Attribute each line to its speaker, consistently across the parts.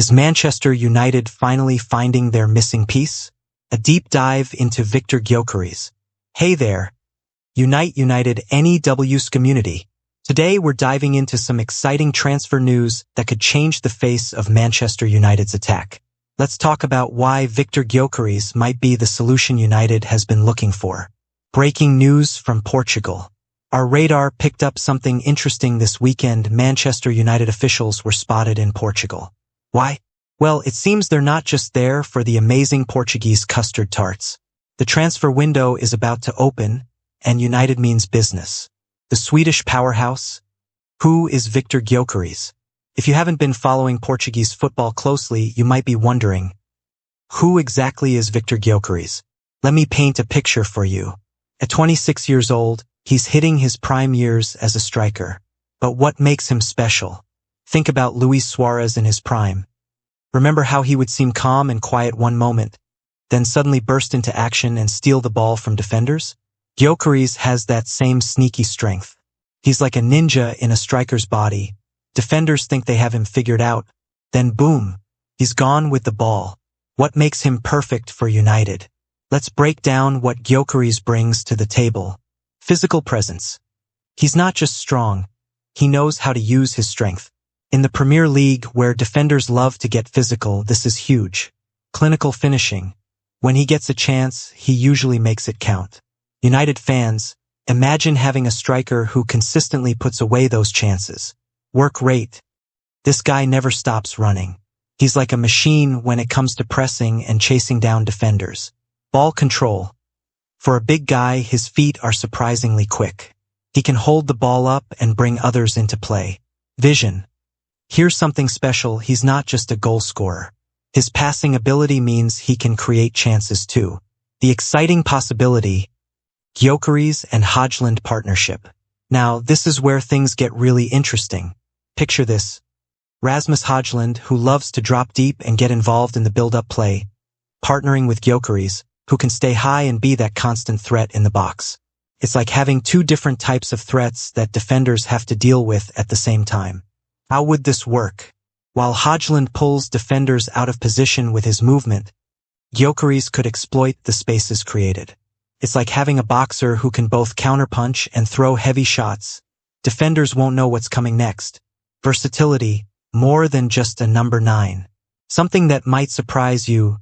Speaker 1: Is Manchester United finally finding their missing piece? A deep dive into Victor Gyokeres. Hey there, Unite United NEW's community. Today we're diving into some exciting transfer news that could change the face of Manchester United's attack. Let's talk about why Victor Gyokeres might be the solution United has been looking for. Breaking news from Portugal. Our radar picked up something interesting this weekend. Manchester United officials were spotted in Portugal. Why? Well, it seems they're not just there for the amazing Portuguese custard tarts. The transfer window is about to open, and United means business. The Swedish powerhouse? Who is Victor Gyokeres? If you haven't been following Portuguese football closely, you might be wondering, who exactly is Victor Gyokeres? Let me paint a picture for you. At 26 years old, he's hitting his prime years as a striker. But what makes him special? Think about Luis Suarez in his prime. Remember how he would seem calm and quiet one moment, then suddenly burst into action and steal the ball from defenders? Gyokeres has that same sneaky strength. He's like a ninja in a striker's body. Defenders think they have him figured out. Then boom, he's gone with the ball. What makes him perfect for United? Let's break down what Gyokeres brings to the table. Physical presence. He's not just strong, he knows how to use his strength. In the Premier League, where defenders love to get physical, this is huge. Clinical finishing. When he gets a chance, he usually makes it count. United fans, imagine having a striker who consistently puts away those chances. Work rate. This guy never stops running. He's like a machine when it comes to pressing and chasing down defenders. Ball control. For a big guy, his feet are surprisingly quick. He can hold the ball up and bring others into play. Vision. Here's something special, he's not just a goal scorer. His passing ability means he can create chances too. The exciting possibility, Gyokeres and Højlund partnership. Now, this is where things get really interesting. Picture this. Rasmus Højlund, who loves to drop deep and get involved in the build-up play, partnering with Gyokeres, who can stay high and be that constant threat in the box. It's like having two different types of threats that defenders have to deal with at the same time. How would this work? While Højlund pulls defenders out of position with his movement, Gyokeres could exploit the spaces created. It's like having a boxer who can both counterpunch and throw heavy shots. Defenders won't know what's coming next. Versatility, more than just a number 9. Something that might surprise you,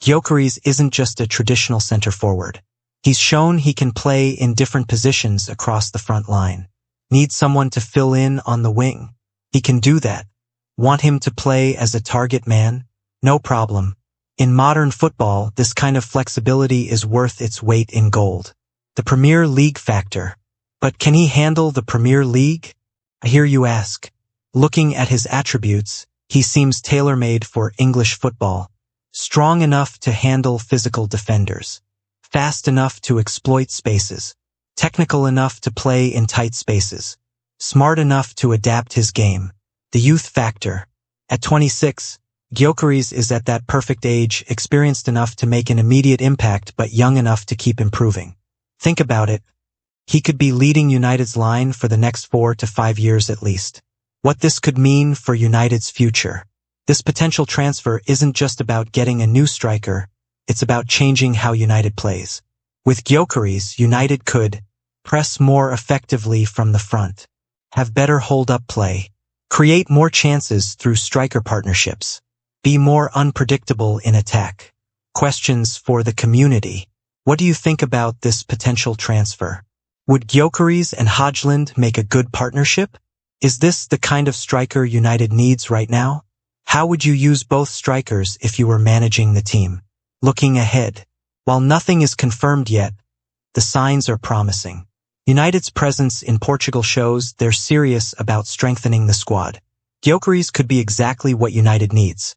Speaker 1: Gyokeres isn't just a traditional center forward. He's shown he can play in different positions across the front line. Need someone to fill in on the wing? He can do that. Want him to play as a target man? No problem. In modern football, this kind of flexibility is worth its weight in gold. The Premier League factor. But can he handle the Premier League? I hear you ask. Looking at his attributes, he seems tailor-made for English football. Strong enough to handle physical defenders. Fast enough to exploit spaces. Technical enough to play in tight spaces. Smart enough to adapt his game. The youth factor. At 26, Gyokeres is at that perfect age, experienced enough to make an immediate impact but young enough to keep improving. Think about it. He could be leading United's line for the next 4 to 5 years at least. What this could mean for United's future. This potential transfer isn't just about getting a new striker, it's about changing how United plays. With Gyokeres, United could press more effectively from the front, have better hold-up play, create more chances through striker partnerships, be more unpredictable in attack. Questions for the community. What do you think about this potential transfer? Would Gyokeres and Højlund make a good partnership? Is this the kind of striker United needs right now? How would you use both strikers if you were managing the team? Looking ahead. While nothing is confirmed yet, the signs are promising. United's presence in Portugal shows they're serious about strengthening the squad. Gyokeres could be exactly what United needs.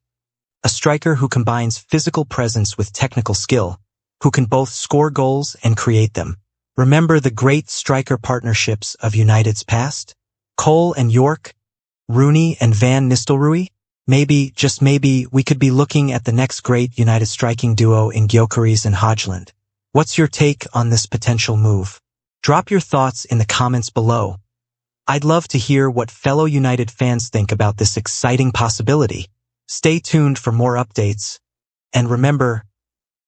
Speaker 1: A striker who combines physical presence with technical skill, who can both score goals and create them. Remember the great striker partnerships of United's past? Cole and York, Rooney and Van Nistelrooy? Maybe, just maybe, we could be looking at the next great United striking duo in Gyokeres and Højlund. What's your take on this potential move? Drop your thoughts in the comments below. I'd love to hear what fellow United fans think about this exciting possibility. Stay tuned for more updates. And remember,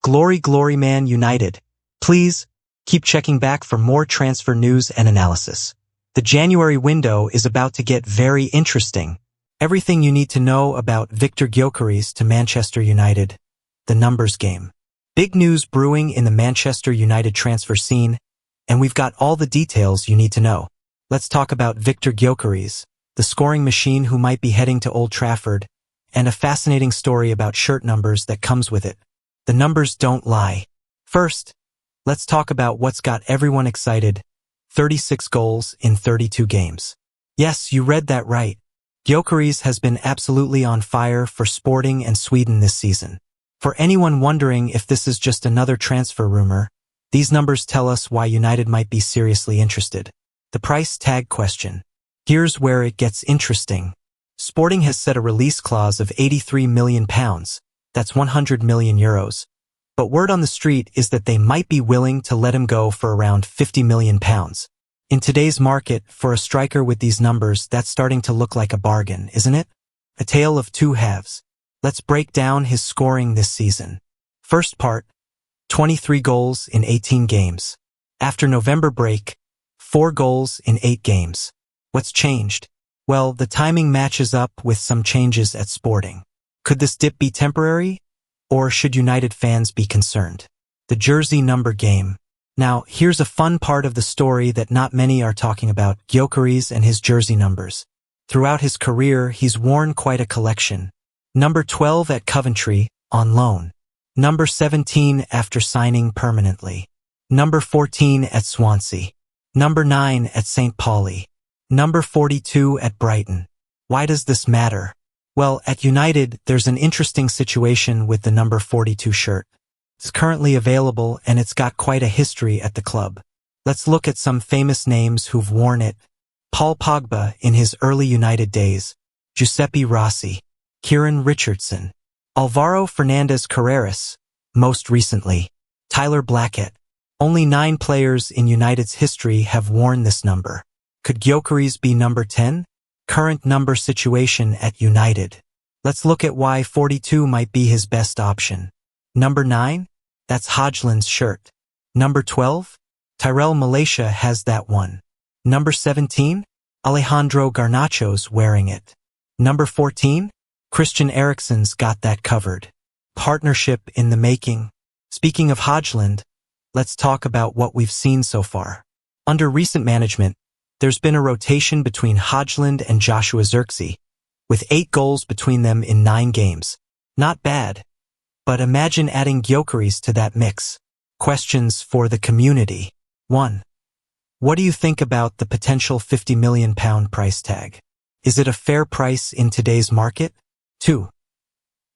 Speaker 1: glory, glory, Man United. Please, keep checking back for more transfer news and analysis. The January window is about to get very interesting. Everything you need to know about Victor Gyokeres to Manchester United. The numbers game. Big news brewing in the Manchester United transfer scene, and we've got all the details you need to know. Let's talk about Victor Gyokeres, the scoring machine who might be heading to Old Trafford, and a fascinating story about shirt numbers that comes with it. The numbers don't lie. First, let's talk about what's got everyone excited. 36 goals in 32 games. Yes, you read that right. Gyokeres has been absolutely on fire for Sporting and Sweden this season. For anyone wondering if this is just another transfer rumor, these numbers tell us why United might be seriously interested. The price tag question. Here's where it gets interesting. Sporting has set a release clause of £83 million. That's 100 million euros. But word on the street is that they might be willing to let him go for around £50 million. In today's market, for a striker with these numbers, that's starting to look like a bargain, isn't it? A tale of two halves. Let's break down his scoring this season. First part, 23 goals in 18 games. After November break, 4 goals in 8 games. What's changed? Well, the timing matches up with some changes at Sporting. Could this dip be temporary? Or should United fans be concerned? The jersey number game. Now, here's a fun part of the story that not many are talking about, Gyokeres and his jersey numbers. Throughout his career, he's worn quite a collection. Number 12 at Coventry, on loan. Number 17 after signing permanently. Number 14 at Swansea. Number 9 at St. Pauli. Number 42 at Brighton. Why does this matter? Well, at United, there's an interesting situation with the number 42 shirt. It's currently available and it's got quite a history at the club. Let's look at some famous names who've worn it. Paul Pogba in his early United days. Giuseppe Rossi. Kieran Richardson. Alvaro Fernandez Carreras, most recently. Tyler Blackett. Only 9 players in United's history have worn this number. Could Gyokeres be number 10? Current number situation at United. Let's look at why 42 might be his best option. Number 9? That's Hojlund's shirt. Number 12? Tyrell Malaysia has that one. Number 17? Alejandro Garnacho's wearing it. Number 14? Christian Eriksen's got that covered. Partnership in the making. Speaking of Hojlund, let's talk about what we've seen so far. Under recent management, there's been a rotation between Hojlund and Joshua Zirkzee, with 8 goals between them in 9 games. Not bad. But imagine adding Gyokeres to that mix. Questions for the community. 1. What do you think about the potential £50 million price tag? Is it a fair price in today's market? 2.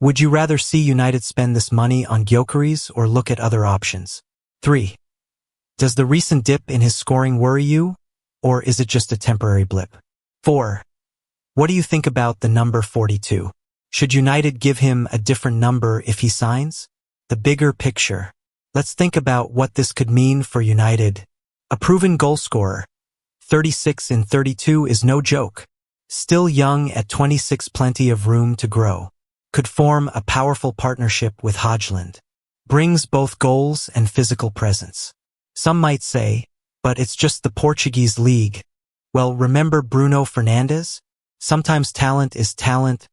Speaker 1: Would you rather see United spend this money on Gyokeres or look at other options? 3. Does the recent dip in his scoring worry you? Or is it just a temporary blip? 4. What do you think about the number 42? Should United give him a different number if he signs? The bigger picture. Let's think about what this could mean for United. A proven goalscorer. 36 in 32 is no joke. Still young at 26, plenty of room to grow. Could form a powerful partnership with Hojlund. Brings both goals and physical presence. Some might say, but it's just the Portuguese league. Well, remember Bruno Fernandes? Sometimes talent is talent,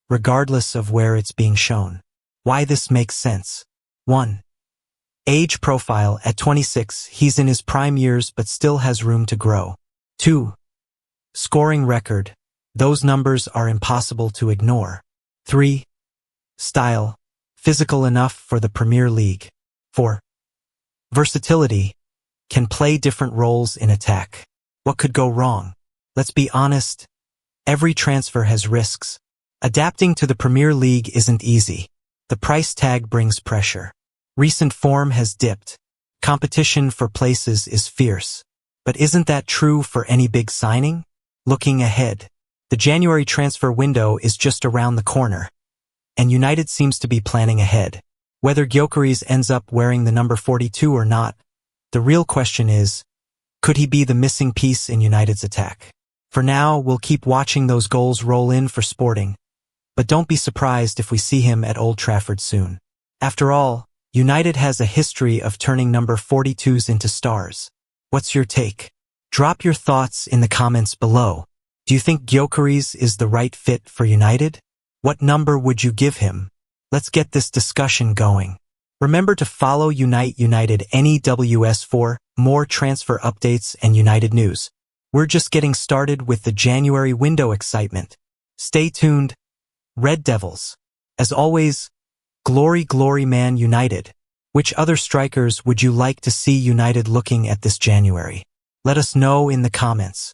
Speaker 1: regardless of where it's being shown. Why this makes sense. 1. Age profile. At 26, he's in his prime years but still has room to grow. 2. Scoring record. Those numbers are impossible to ignore. 3. Style. Physical enough for the Premier League. 4. Versatility. Can play different roles in attack. What could go wrong? Let's be honest. Every transfer has risks. Adapting to the Premier League isn't easy. The price tag brings pressure. Recent form has dipped. Competition for places is fierce. But isn't that true for any big signing? Looking ahead. The January transfer window is just around the corner. And United seems to be planning ahead. Whether Gyokeres ends up wearing the number 42 or not, the real question is, could he be the missing piece in United's attack? For now, we'll keep watching those goals roll in for Sporting. but don't be surprised if we see him at Old Trafford soon. After all, United has a history of turning number 42s into stars. What's your take? Drop your thoughts in the comments below. Do you think Gyokeres is the right fit for United? What number would you give him? Let's get this discussion going. Remember to follow Unite United NEWS for more transfer updates and United news. We're just getting started with the January window excitement. Stay tuned, Red Devils. As always, glory, glory, Man United. Which other strikers would you like to see United looking at this January? Let us know in the comments.